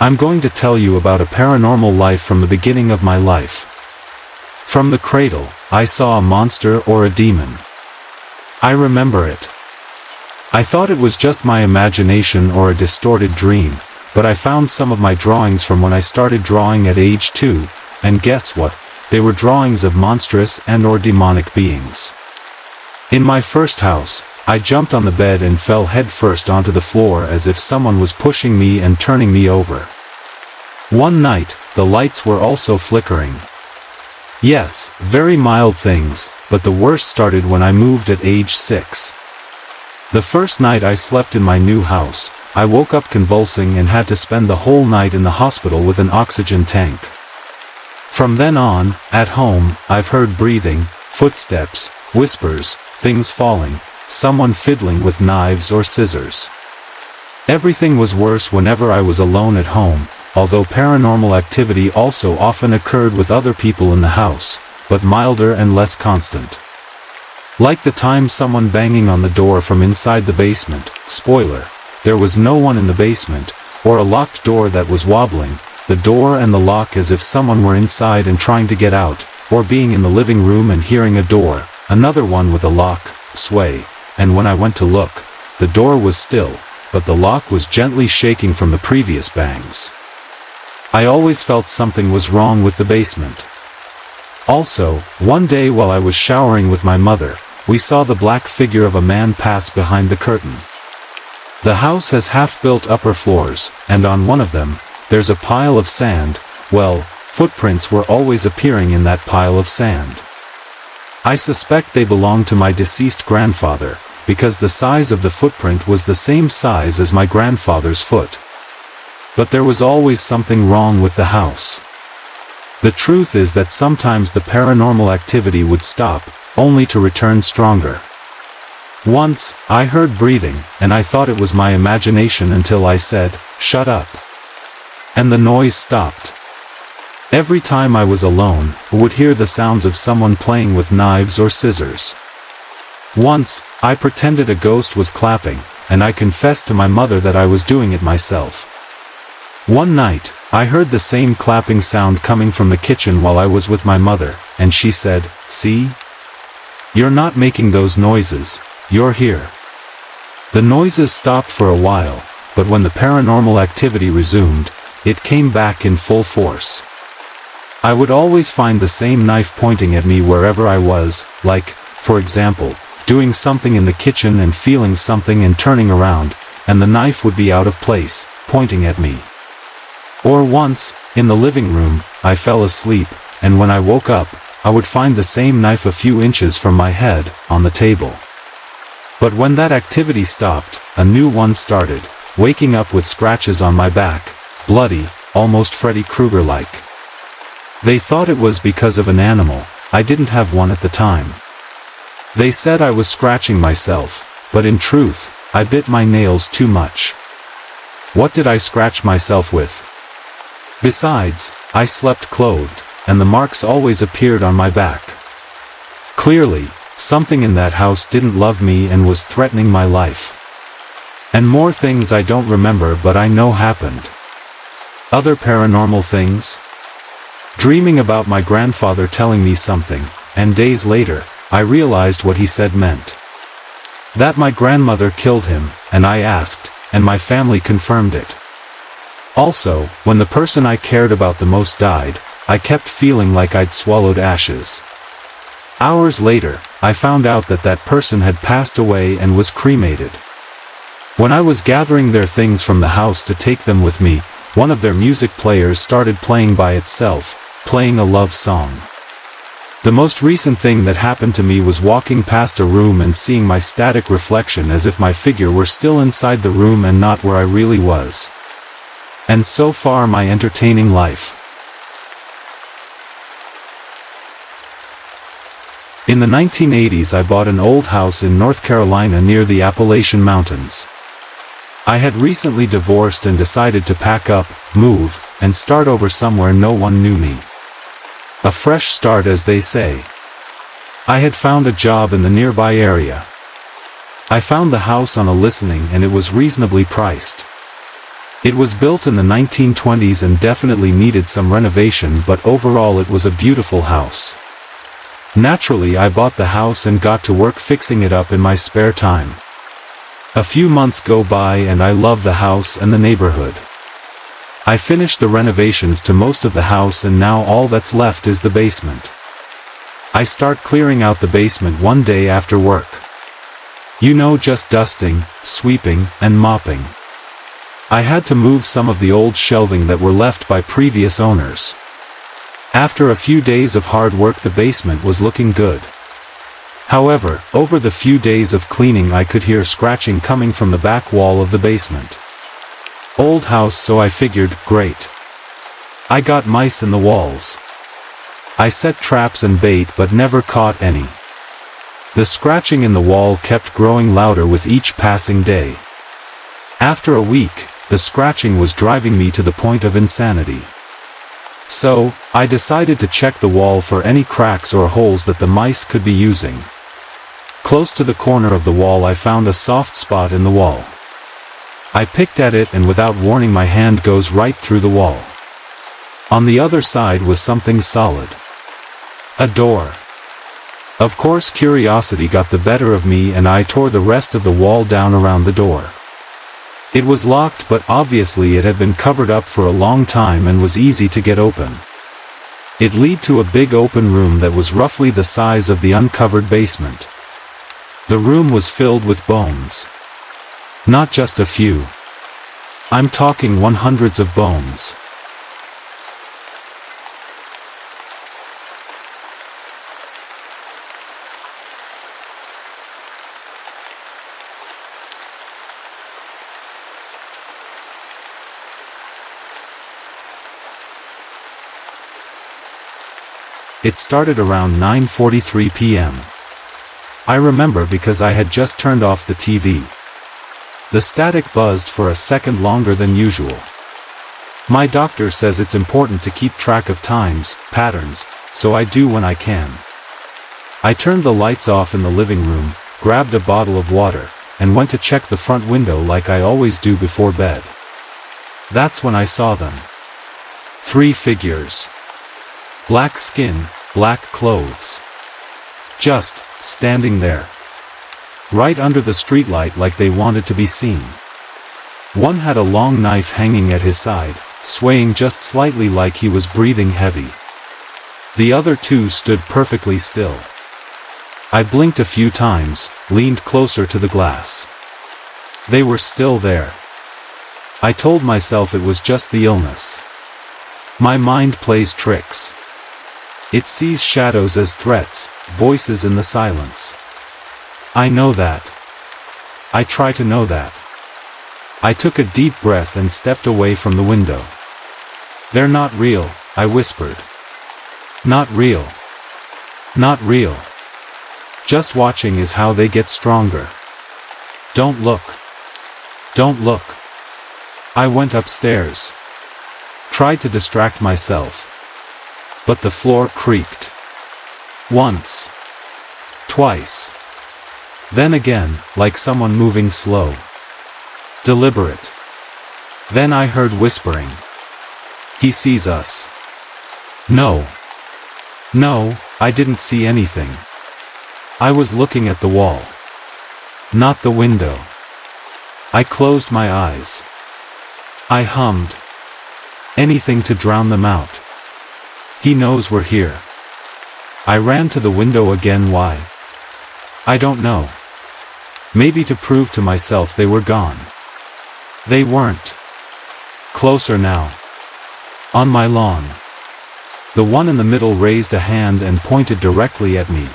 I'm going to tell you about a paranormal life from the beginning of my life. From the cradle, I saw a monster or a demon. I remember it. I thought it was just my imagination or a distorted dream, but I found some of my drawings from when I started drawing at age 2, and guess what? They were drawings of monstrous and/or demonic beings. In my first house, I jumped on the bed and fell headfirst onto the floor as if someone was pushing me and turning me over. One night, the lights were also flickering. Yes, very mild things, but the worst started when I moved at age 6. The first night I slept in my new house, I woke up convulsing and had to spend the whole night in the hospital with an oxygen tank. From then on, at home, I've heard breathing, footsteps, whispers, things falling, someone fiddling with knives or scissors. Everything was worse whenever I was alone at home, although paranormal activity also often occurred with other people in the house, but milder and less constant. Like the time someone banging on the door from inside the basement. Spoiler, there was no one in the basement, or a locked door that was wobbling, the door and the lock as if someone were inside and trying to get out, or being in the living room and hearing a door, another one with a lock, sway, and when I went to look, the door was still, but the lock was gently shaking from the previous bangs. I always felt something was wrong with the basement. Also, one day while I was showering with my mother, we saw the black figure of a man pass behind the curtain. The house has half-built upper floors, and on one of them, there's a pile of sand. Well, footprints were always appearing in that pile of sand. I suspect they belonged to my deceased grandfather, because the size of the footprint was the same size as my grandfather's foot. But there was always something wrong with the house. The truth is that sometimes the paranormal activity would stop, only to return stronger. Once, I heard breathing, and I thought it was my imagination until I said, "Shut up." And the noise stopped. Every time I was alone, I would hear the sounds of someone playing with knives or scissors. Once, I pretended a ghost was clapping, and I confessed to my mother that I was doing it myself. One night, I heard the same clapping sound coming from the kitchen while I was with my mother, and she said, "See? You're not making those noises, you're here." The noises stopped for a while, but when the paranormal activity resumed, it came back in full force. I would always find the same knife pointing at me wherever I was, like, for example, doing something in the kitchen and feeling something and turning around, and the knife would be out of place, pointing at me. Or once, in the living room, I fell asleep, and when I woke up, I would find the same knife a few inches from my head, on the table. But when that activity stopped, a new one started, waking up with scratches on my back, bloody, almost Freddy Krueger-like. They thought it was because of an animal. I didn't have one at the time. They said I was scratching myself, but in truth, I bit my nails too much. What did I scratch myself with? Besides, I slept clothed, and the marks always appeared on my back. Clearly, something in that house didn't love me and was threatening my life. And more things I don't remember but I know happened. Other paranormal things? Dreaming about my grandfather telling me something, and days later, I realized what he said meant. That my grandmother killed him, and I asked, and my family confirmed it. Also, when the person I cared about the most died, I kept feeling like I'd swallowed ashes. Hours later, I found out that that person had passed away and was cremated. When I was gathering their things from the house to take them with me, one of their music players started playing by itself, playing a love song. The most recent thing that happened to me was walking past a room and seeing my static reflection as if my figure were still inside the room and not where I really was. And so far my entertaining life. In the 1980s I bought an old house in North Carolina near the Appalachian Mountains. I had recently divorced and decided to pack up, move, and start over somewhere no one knew me. A fresh start, as they say. I had found a job in the nearby area. I found the house on a listening and it was reasonably priced. It was built in the 1920s and definitely needed some renovation, but overall it was a beautiful house. Naturally, I bought the house and got to work fixing it up in my spare time. A few months go by and I love the house and the neighborhood. I finished the renovations to most of the house and now all that's left is the basement. I start clearing out the basement one day after work. You know, just dusting, sweeping, and mopping. I had to move some of the old shelving that were left by previous owners. After a few days of hard work, the basement was looking good. However, over the few days of cleaning I could hear scratching coming from the back wall of the basement. Old house, so I figured, great. I got mice in the walls. I set traps and bait but never caught any. The scratching in the wall kept growing louder with each passing day. After a week, the scratching was driving me to the point of insanity. So, I decided to check the wall for any cracks or holes that the mice could be using. Close to the corner of the wall I found a soft spot in the wall. I picked at it and without warning my hand goes right through the wall. On the other side was something solid. A door. Of course, curiosity got the better of me and I tore the rest of the wall down around the door. It was locked, but obviously it had been covered up for a long time and was easy to get open. It led to a big open room that was roughly the size of the uncovered basement. The room was filled with bones. Not just a few. I'm talking hundreds of bones. It started around 9:43 p.m. I remember because I had just turned off the TV. The static buzzed for a second longer than usual. My doctor says it's important to keep track of times, patterns, so I do when I can. I turned the lights off in the living room, grabbed a bottle of water, and went to check the front window like I always do before bed. That's when I saw them. 3 figures. Black skin, black clothes. Just standing there. Right under the streetlight like they wanted to be seen. One had a long knife hanging at his side, swaying just slightly like he was breathing heavy. The other 2 stood perfectly still. I blinked a few times, leaned closer to the glass. They were still there. I told myself it was just the illness. My mind plays tricks. It sees shadows as threats, voices in the silence. I know that. I try to know that. I took a deep breath and stepped away from the window. They're not real, I whispered. Not real. Not real. Just watching is how they get stronger. Don't look. Don't look. I went upstairs. Tried to distract myself. But the floor creaked. Once. Twice. Then again, like someone moving slow. Deliberate. Then I heard whispering. He sees us. No. No, I didn't see anything. I was looking at the wall. Not the window. I closed my eyes. I hummed. Anything to drown them out. He knows we're here. I ran to the window again. Why? I don't know. Maybe to prove to myself they were gone. They weren't. Closer now. On my lawn. The one in the middle raised a hand and pointed directly at me.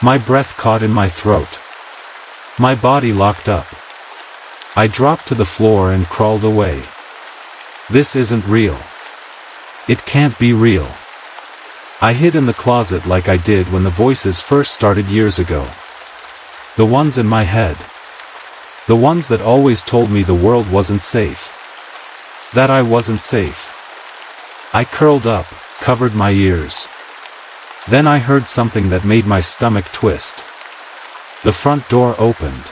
My breath caught in my throat. My body locked up. I dropped to the floor and crawled away. This isn't real. It can't be real. I hid in the closet like I did when the voices first started years ago. The ones in my head. The ones that always told me the world wasn't safe. That I wasn't safe. I curled up, covered my ears. Then I heard something that made my stomach twist. The front door opened.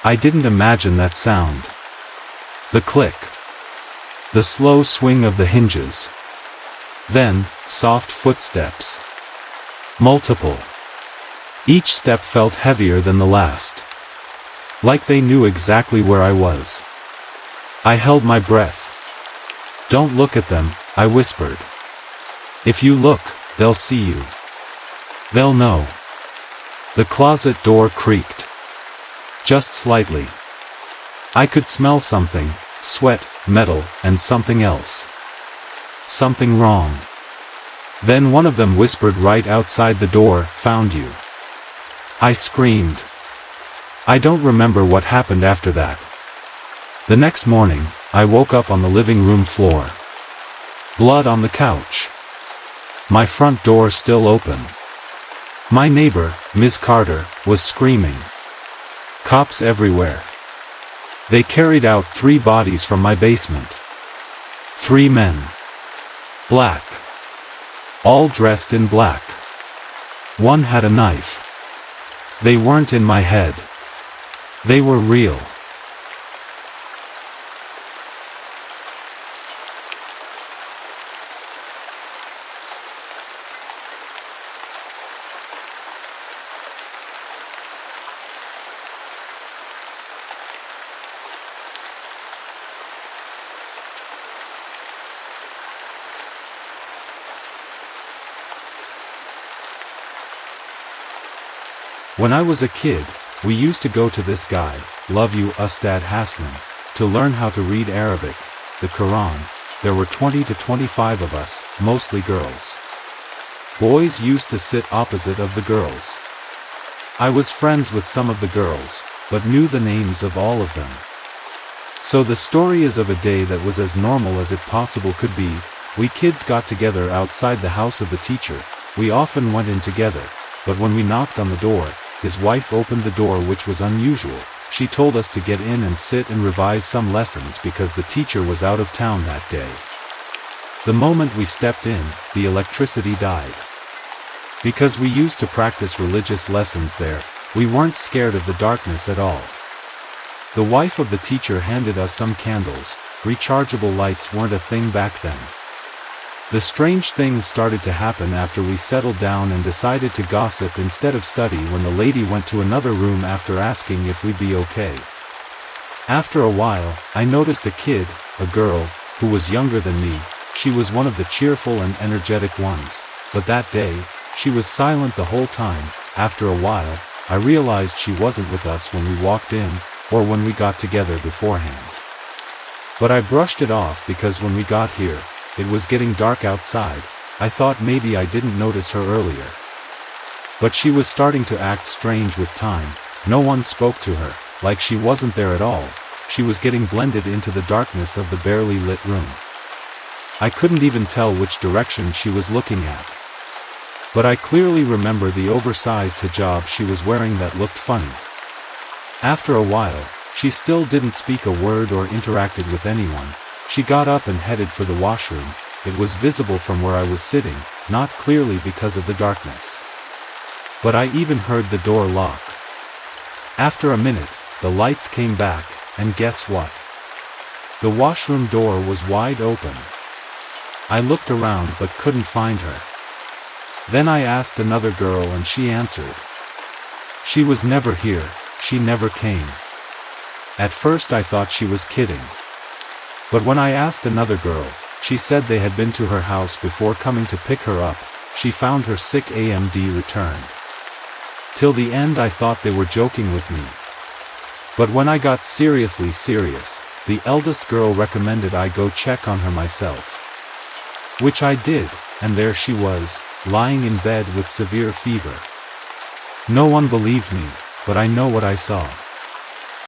I didn't imagine that sound. The click. The slow swing of the hinges. Then, soft footsteps. Multiple. Each step felt heavier than the last. Like they knew exactly where I was. I held my breath. "Don't look at them," I whispered. "If you look, they'll see you. They'll know." The closet door creaked. Just slightly. I could smell something, sweat, metal, and something else. Something wrong. Then one of them whispered right outside the door, "Found you." I screamed. I don't remember what happened after that. The next morning, I woke up on the living room floor. Blood on the couch. My front door still open. My neighbor, Ms. Carter, was screaming. Cops everywhere. They carried out 3 bodies from my basement. 3 men. Black. All dressed in black. One had a knife. They weren't in my head. They were real. When I was a kid, we used to go to this guy, Love You Ustad Hassan, to learn how to read Arabic, the Quran. There were 20 to 25 of us, mostly girls. Boys used to sit opposite of the girls. I was friends with some of the girls, but knew the names of all of them. So the story is of a day that was as normal as it possible could be. We kids got together outside the house of the teacher. We often went in together, but when we knocked on the door, his wife opened the door, which was unusual. She told us to get in and sit and revise some lessons because the teacher was out of town that day. The moment we stepped in, the electricity died. Because we used to practice religious lessons there, we weren't scared of the darkness at all. The wife of the teacher handed us some candles. Rechargeable lights weren't a thing back then. The strange things started to happen after we settled down and decided to gossip instead of study when the lady went to another room after asking if we'd be okay. After a while, I noticed a kid, a girl, who was younger than me. She was one of the cheerful and energetic ones, but that day, she was silent the whole time. After a while, I realized she wasn't with us when we walked in, or when we got together beforehand. But I brushed it off because when we got here, it was getting dark outside. I thought maybe I didn't notice her earlier. But she was starting to act strange with time. No one spoke to her, like she wasn't there at all. She was getting blended into the darkness of the barely lit room. I couldn't even tell which direction she was looking at. But I clearly remember the oversized hijab she was wearing that looked funny. After a while, she still didn't speak a word or interacted with anyone. She got up and headed for the washroom. It was visible from where I was sitting, not clearly because of the darkness. But I even heard the door lock. After a minute, the lights came back, and guess what? The washroom door was wide open. I looked around but couldn't find her. Then I asked another girl and she answered. She was never here, she never came. At first I thought she was kidding. But when I asked another girl, she said they had been to her house before coming to pick her up. She found her sick AMD returned. Till the end I thought they were joking with me. But when I got seriously serious, the eldest girl recommended I go check on her myself. Which I did, and there she was, lying in bed with severe fever. No one believed me, but I know what I saw.